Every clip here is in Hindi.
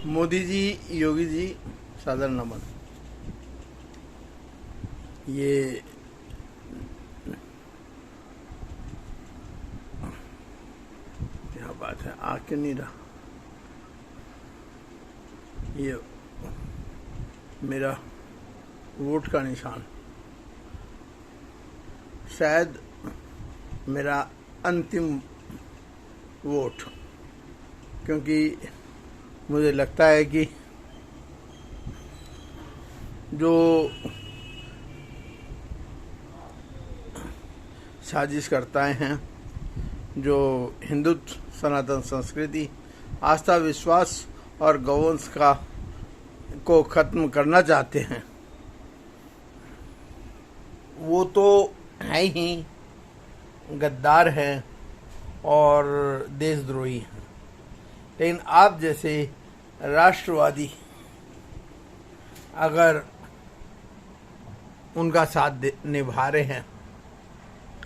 मोदी जी, योगी जी, सादर नमन। ये क्या बात है, आ क्यों नहीं रहा? ये मेरा वोट का निशान, शायद मेरा अंतिम वोट, क्योंकि मुझे लगता है कि जो साजिश करताएं हैं, जो हिंदुत्व, सनातन संस्कृति, आस्था, विश्वास और गौवंश को खत्म करना चाहते हैं, वो तो है ही गद्दार हैं और देशद्रोही हैं। लेकिन आप जैसे राष्ट्रवादी अगर उनका साथ निभा रहे हैं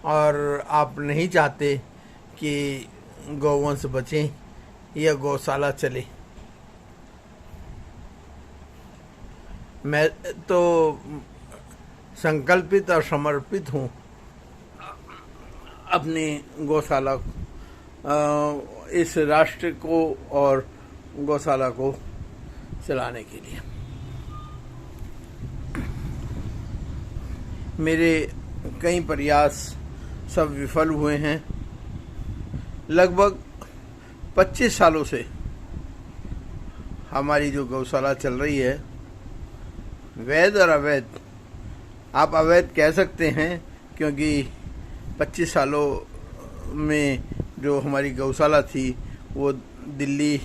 और आप नहीं चाहते कि गौवंश बचे या गौशाला चले, मैं तो संकल्पित और समर्पित हूँ अपनी गौशाला, इस राष्ट्र को और गौशाला को चलाने के लिए। मेरे कई प्रयास सब विफल हुए हैं। लगभग 25 सालों से हमारी जो गौशाला चल रही है, वैध और अवैध, आप अवैध कह सकते हैं क्योंकि 25 सालों में जो हमारी गौशाला थी वो दिल्ली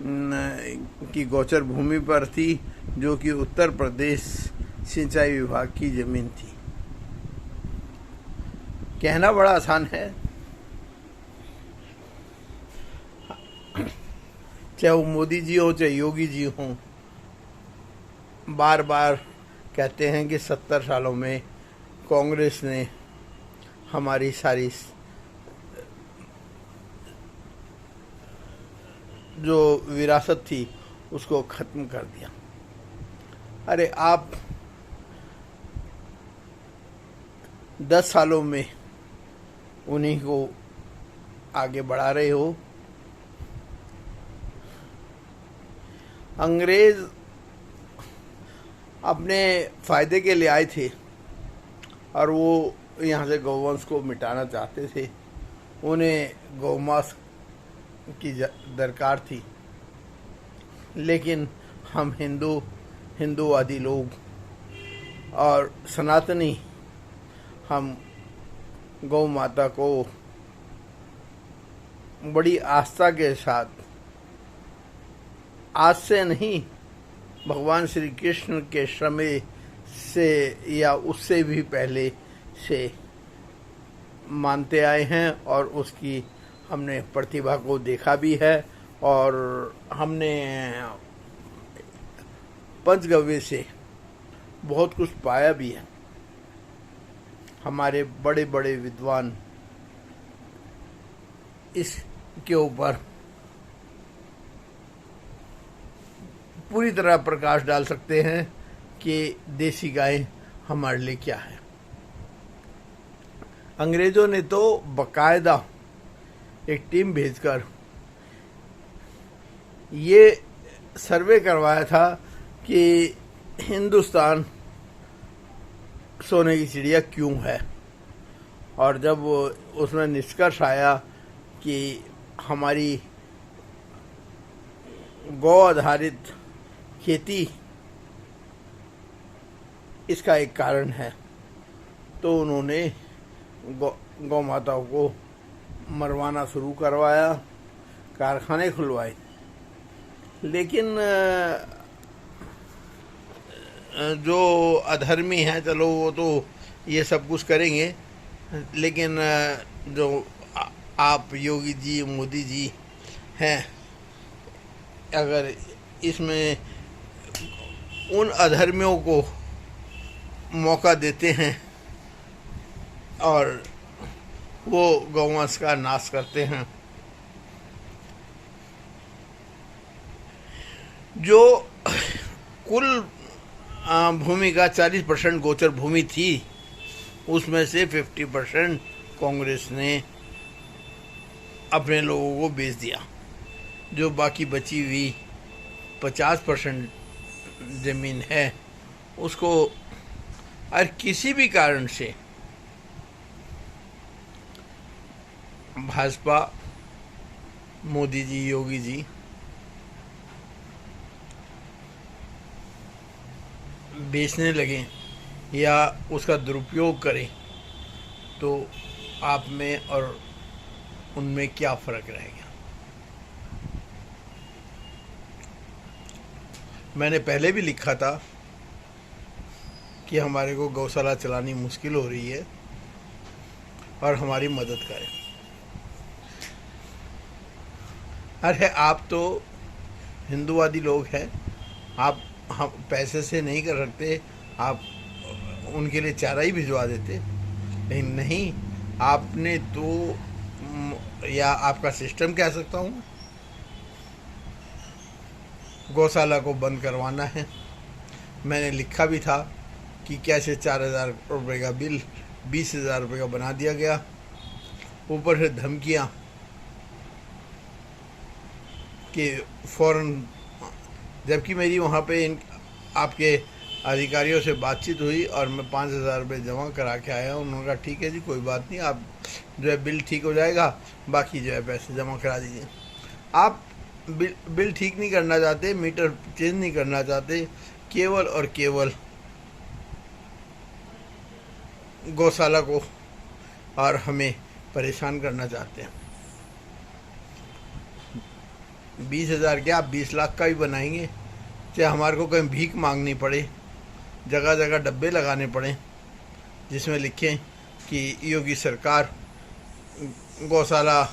की गोचर भूमि पर थी, जो कि उत्तर प्रदेश सिंचाई विभाग की जमीन थी। कहना बड़ा आसान है, चाहे वो मोदी जी हो चाहे योगी जी हो, बार बार कहते हैं कि 70 सालों में कांग्रेस ने हमारी सारी जो विरासत थी उसको खत्म कर दिया। अरे आप 10 सालों में उन्हीं को आगे बढ़ा रहे हो। अंग्रेज अपने फायदे के लिए आए थे और वो यहाँ से गौवंश को मिटाना चाहते थे। उन्हें गौमांस की दरकार थी, लेकिन हम हिंदूवादी लोग और सनातनी, हम गौ माता को बड़ी आस्था के साथ, आज से नहीं, भगवान श्री कृष्ण के समय से या उससे भी पहले से मानते आए हैं और उसकी हमने प्रतिभा को देखा भी है और हमने पंचगव्य से बहुत कुछ पाया भी है। हमारे बड़े बड़े विद्वान इसके ऊपर पूरी तरह प्रकाश डाल सकते हैं कि देसी गाय हमारे लिए क्या है। अंग्रेजों ने तो बकायदा एक टीम भेजकर ये सर्वे करवाया था कि हिंदुस्तान सोने की चिड़िया क्यों है, और जब उसमें निष्कर्ष आया कि हमारी गौ आधारित खेती इसका एक कारण है, तो उन्होंने गौ माताओं को मरवाना शुरू करवाया, कारखाने खुलवाए। लेकिन जो अधर्मी हैं, चलो वो तो ये सब कुछ करेंगे, लेकिन जो आप योगी जी, मोदी जी हैं, अगर इसमें उन अधर्मियों को मौका देते हैं और वो गौवंश का नाश करते हैं, जो कुल भूमि का 40% गोचर भूमि थी, उसमें से 50% कांग्रेस ने अपने लोगों को बेच दिया। जो बाकी बची हुई 50% ज़मीन है, उसको और किसी भी कारण से भाजपा, मोदी जी, योगी जी बेचने लगे या उसका दुरुपयोग करें, तो आप में और उनमें क्या फ़र्क रहेगा। मैंने पहले भी लिखा था कि हमारे को गौशाला चलानी मुश्किल हो रही है और हमारी मदद करें। अरे आप तो हिंदूवादी लोग हैं, आप हम पैसे से नहीं कर सकते, आप उनके लिए चारा ही भिजवा देते। लेकिन नहीं, आपने तो या आपका सिस्टम कह सकता हूँ, गौशाला को बंद करवाना है। मैंने लिखा भी था कि कैसे 4,000 रुपये का बिल 20,000 रुपये का बना दिया गया, ऊपर से धमकियाँ कि फ़ौरन, जबकि मेरी वहाँ पे इन आपके अधिकारियों से बातचीत हुई और मैं 5,000 रुपये जमा करा के आया। उन्होंने कहा ठीक है जी, कोई बात नहीं, आप जो है बिल ठीक हो जाएगा, बाकी जो है पैसे जमा करा दीजिए। आप बिल ठीक नहीं करना चाहते, मीटर चेंज नहीं करना चाहते, केवल और केवल गौशाला को और हमें परेशान करना चाहते हैं। 20,000 क्या, आप 20 लाख का भी बनाएंगे, चाहे हमारे को कहीं भीख मांगनी पड़े, जगह जगह डब्बे लगाने पड़े जिसमें लिखें कि योगी सरकार गौशाला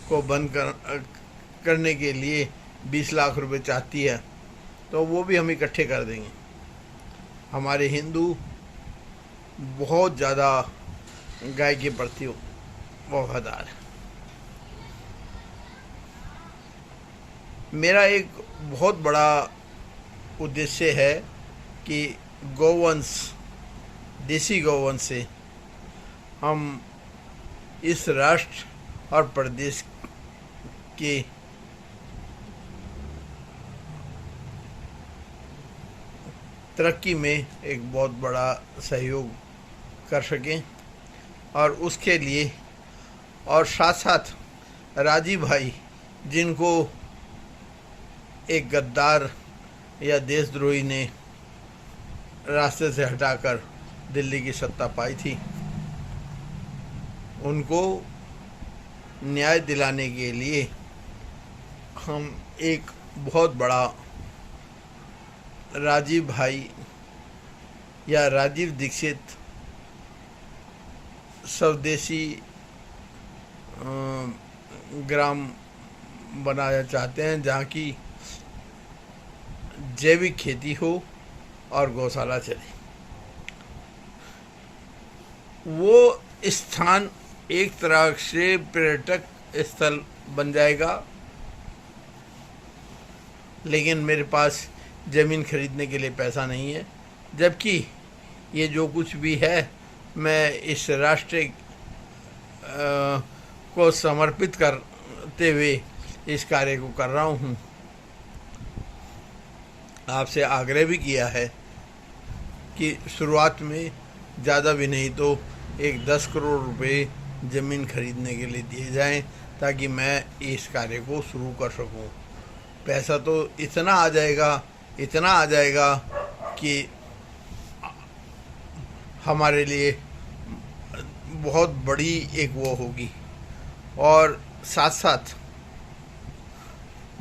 को बंद करने के लिए 20 लाख रुपए चाहती है, तो वो भी हम इकट्ठे कर देंगे। हमारे हिंदू बहुत ज़्यादा गाय के प्रति वफादार है। मेरा एक बहुत बड़ा उद्देश्य है कि गौवंश, देसी गौवंश से हम इस राष्ट्र और प्रदेश के तरक्की में एक बहुत बड़ा सहयोग कर सकें, और उसके लिए और साथ साथ राजीव भाई, जिनको एक गद्दार या देशद्रोही ने रास्ते से हटाकर दिल्ली की सत्ता पाई थी, उनको न्याय दिलाने के लिए हम एक बहुत बड़ा राजीव भाई या राजीव दीक्षित स्वदेशी ग्राम बनाना चाहते हैं, जहाँ की जैविक खेती हो और गौशाला चले। वो स्थान एक तरह से पर्यटक स्थल बन जाएगा, लेकिन मेरे पास ज़मीन खरीदने के लिए पैसा नहीं है, जबकि ये जो कुछ भी है मैं इस राष्ट्र को समर्पित करते हुए इस कार्य को कर रहा हूँ। आपसे आग्रह भी किया है कि शुरुआत में ज़्यादा भी नहीं तो एक 10 करोड़ रुपए ज़मीन खरीदने के लिए दिए जाएं, ताकि मैं इस कार्य को शुरू कर सकूं। पैसा तो इतना आ जाएगा कि हमारे लिए बहुत बड़ी एक वो होगी, और साथ साथ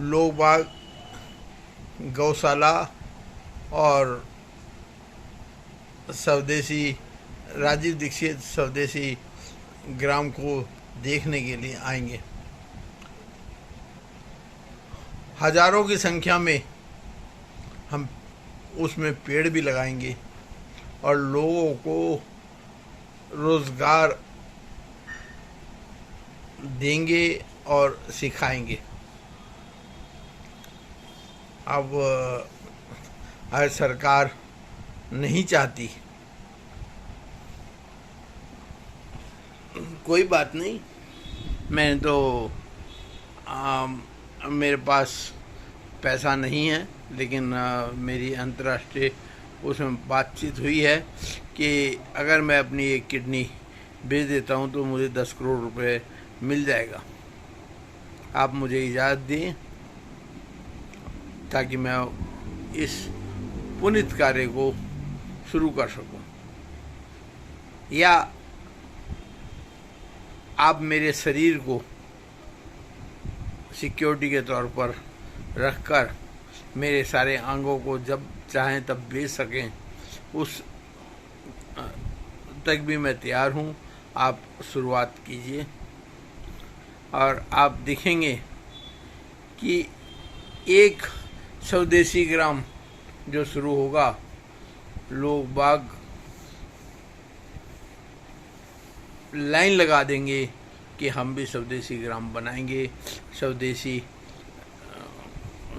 लोग बाग गौशाला और स्वदेशी राजीव दीक्षित स्वदेशी ग्राम को देखने के लिए आएंगे। हजारों की संख्या में हम उसमें पेड़ भी लगाएंगे और लोगों को रोज़गार देंगे और सिखाएंगे। अब अगर सरकार नहीं चाहती, कोई बात नहीं, मैंने तो मेरे पास पैसा नहीं है, लेकिन मेरी अंतर्राष्ट्रीय उसमें बातचीत हुई है कि अगर मैं अपनी एक किडनी बेच देता हूं तो मुझे 10 करोड़ रुपए मिल जाएगा। आप मुझे इजाज़त दें ताकि मैं इस पुनीत कार्य को शुरू कर सकूं, या आप मेरे शरीर को सिक्योरिटी के तौर पर रखकर मेरे सारे अंगों को जब चाहें तब बेच सकें, उस तक भी मैं तैयार हूं। आप शुरुआत कीजिए और आप देखेंगे कि एक स्वदेशी ग्राम जो शुरू होगा, लोग बाग लाइन लगा देंगे कि हम भी स्वदेशी ग्राम बनाएंगे। स्वदेशी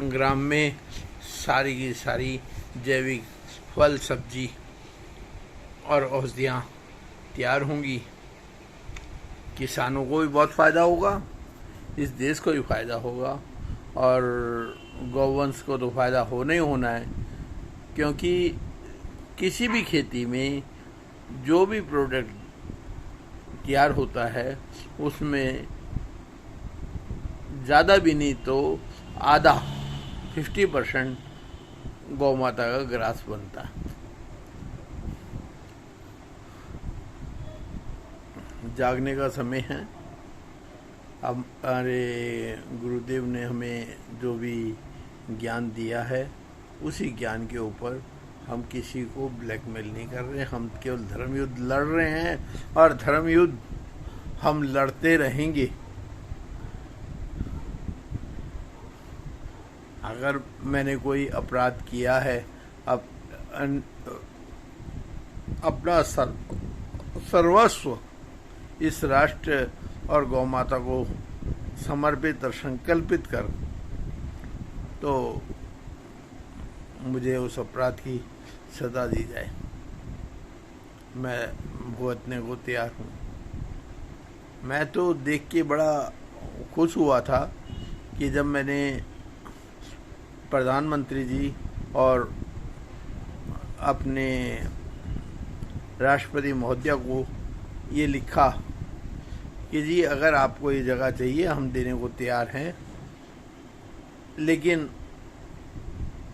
ग्राम में सारी की सारी जैविक फल, सब्जी और औषधियाँ तैयार होंगी। किसानों को भी बहुत फ़ायदा होगा, इस देश को भी फ़ायदा होगा, और गौवंश को तो फ़ायदा होना ही होना है, क्योंकि किसी भी खेती में जो भी प्रोडक्ट तैयार होता है उसमें ज़्यादा भी नहीं तो आधा 50% गौ माता का ग्रास बनता है। जागने का समय है। अब हमारे गुरुदेव ने हमें जो भी ज्ञान दिया है, उसी ज्ञान के ऊपर हम किसी को ब्लैकमेल नहीं कर रहे, हम केवल धर्म युद्ध लड़ रहे हैं, और धर्म युद्ध हम लड़ते रहेंगे। अगर मैंने कोई अपराध किया है, अब अपना सर्वस्व इस राष्ट्र और गौ माता को समर्पित और संकल्पित कर, तो मुझे उस अपराध की सजा दी जाए, मैं भुगतने को तैयार हूँ। मैं तो देख के बड़ा खुश हुआ था कि जब मैंने प्रधानमंत्री जी और अपने राष्ट्रपति महोदया को ये लिखा कि जी अगर आपको ये जगह चाहिए हम देने को तैयार हैं, लेकिन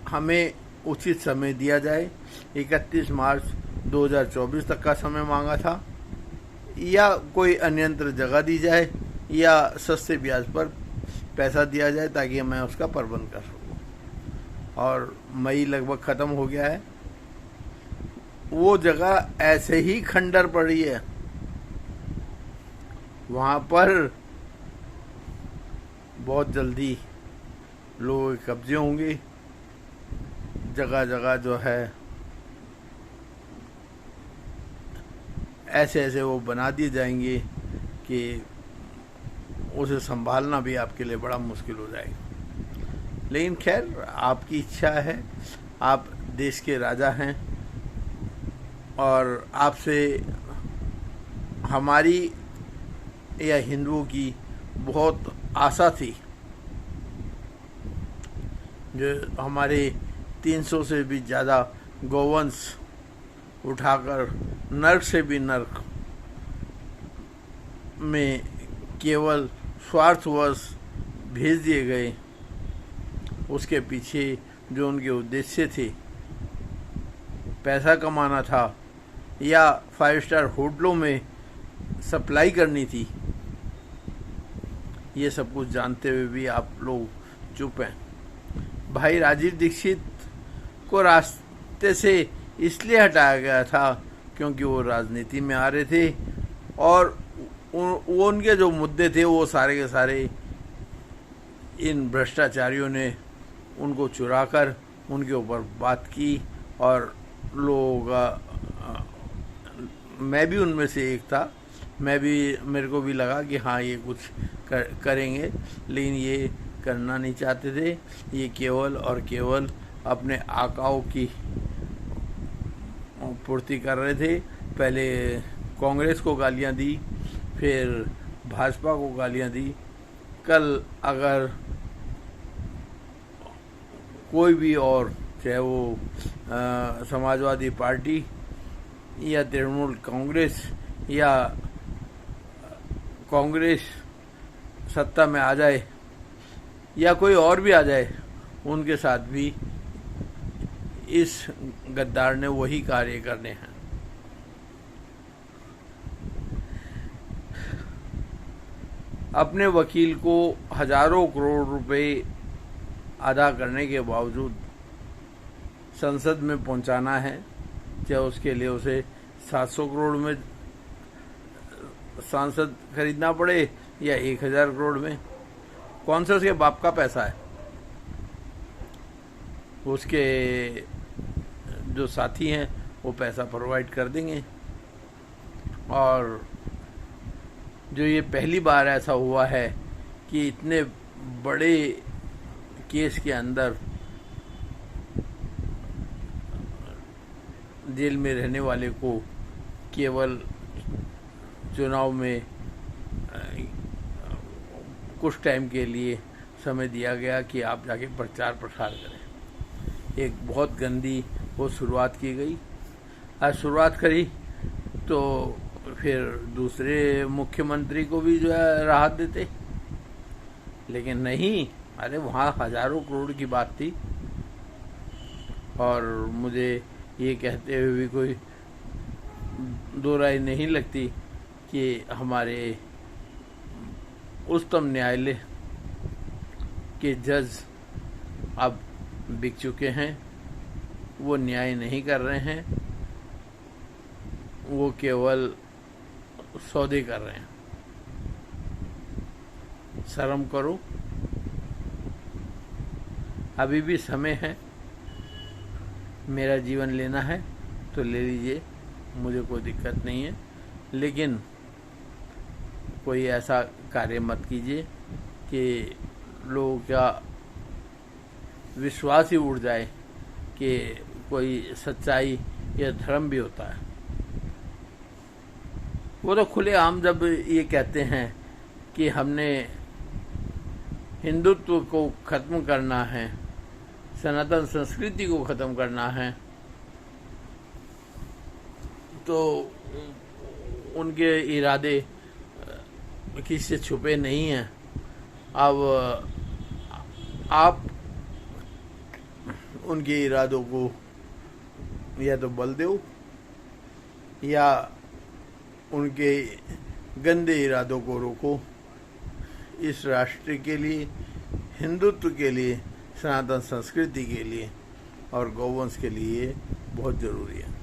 हमें उचित समय दिया जाए। 31 मार्च 2024 तक का समय मांगा था, या कोई अन्यंत्र जगह दी जाए, या सस्ते ब्याज पर पैसा दिया जाए ताकि मैं उसका प्रबंध कर सकूं। और मई लगभग ख़त्म हो गया है, वो जगह ऐसे ही खंडर पड़ी है, वहाँ पर बहुत जल्दी लोगों के कब्जे होंगे। जगह जगह जो है ऐसे ऐसे वो बना दिए जाएंगे कि उसे संभालना भी आपके लिए बड़ा मुश्किल हो जाएगा। लेकिन खैर, आपकी इच्छा है, आप देश के राजा हैं, और आपसे हमारी या हिंदुओं की बहुत आशा थी। जो हमारे 300 से भी ज़्यादा गौवंश उठाकर नर्क से भी नर्क में केवल स्वार्थवश भेज दिए गए, उसके पीछे जो उनके उद्देश्य थे, पैसा कमाना था या 5 स्टार होटलों में सप्लाई करनी थी, ये सब कुछ जानते हुए भी आप लोग चुप हैं। भाई राजीव दीक्षित को रास्ते से इसलिए हटाया गया था क्योंकि वो राजनीति में आ रहे थे, और वो उनके जो मुद्दे थे वो सारे के सारे इन भ्रष्टाचारियों ने उनको चुराकर उनके ऊपर बात की, और लोगों का मैं भी उनमें से एक था। मेरे को भी लगा कि हाँ ये कुछ करेंगे, लेकिन ये करना नहीं चाहते थे। ये केवल और केवल अपने आकाओं की पूर्ति कर रहे थे। पहले कांग्रेस को गालियां दी, फिर भाजपा को गालियां दी। कल अगर कोई भी और, चाहे वो समाजवादी पार्टी या तृणमूल कांग्रेस या कांग्रेस सत्ता में आ जाए या कोई और भी आ जाए, उनके साथ भी इस गद्दार ने वही कार्य करने हैं। अपने वकील को हजारों करोड़ रुपए अदा करने के बावजूद संसद में पहुंचाना है, चाहे उसके लिए उसे 700 करोड़ में सांसद खरीदना पड़े या 1000 करोड़ में। कौन सा उसके बाप का पैसा है? उसके जो साथी हैं वो पैसा प्रोवाइड कर देंगे। और जो ये पहली बार ऐसा हुआ है कि इतने बड़े केस के अंदर जेल में रहने वाले को केवल चुनाव में कुछ टाइम के लिए समय दिया गया कि आप जाके प्रचार प्रसार करें। एक बहुत गंदी वो शुरुआत की गई। आज शुरुआत करी तो फिर दूसरे मुख्यमंत्री को भी जो है राहत देते, लेकिन नहीं। अरे वहाँ हजारों करोड़ की बात थी। और मुझे ये कहते हुए भी कोई दो राय नहीं लगती कि हमारे उच्चतम न्यायालय के जज अब बिक चुके हैं। वो न्याय नहीं कर रहे हैं, वो केवल सौदे कर रहे हैं। शर्म करो, अभी भी समय है। मेरा जीवन लेना है तो ले लीजिए, मुझे कोई दिक्कत नहीं है, लेकिन कोई ऐसा कार्य मत कीजिए कि लोगों का विश्वास ही उड़ जाए कि कोई सच्चाई या धर्म भी होता है। वो तो खुलेआम जब ये कहते हैं कि हमने हिंदुत्व को खत्म करना है, सनातन संस्कृति को खत्म करना है, तो उनके इरादे किसी से छुपे नहीं हैं। अब आप उनके इरादों को या तो बल दो या उनके गंदे इरादों को रोको। इस राष्ट्र के लिए, हिंदुत्व के लिए, सनातन संस्कृति के लिए और गौवंश के लिए बहुत जरूरी है।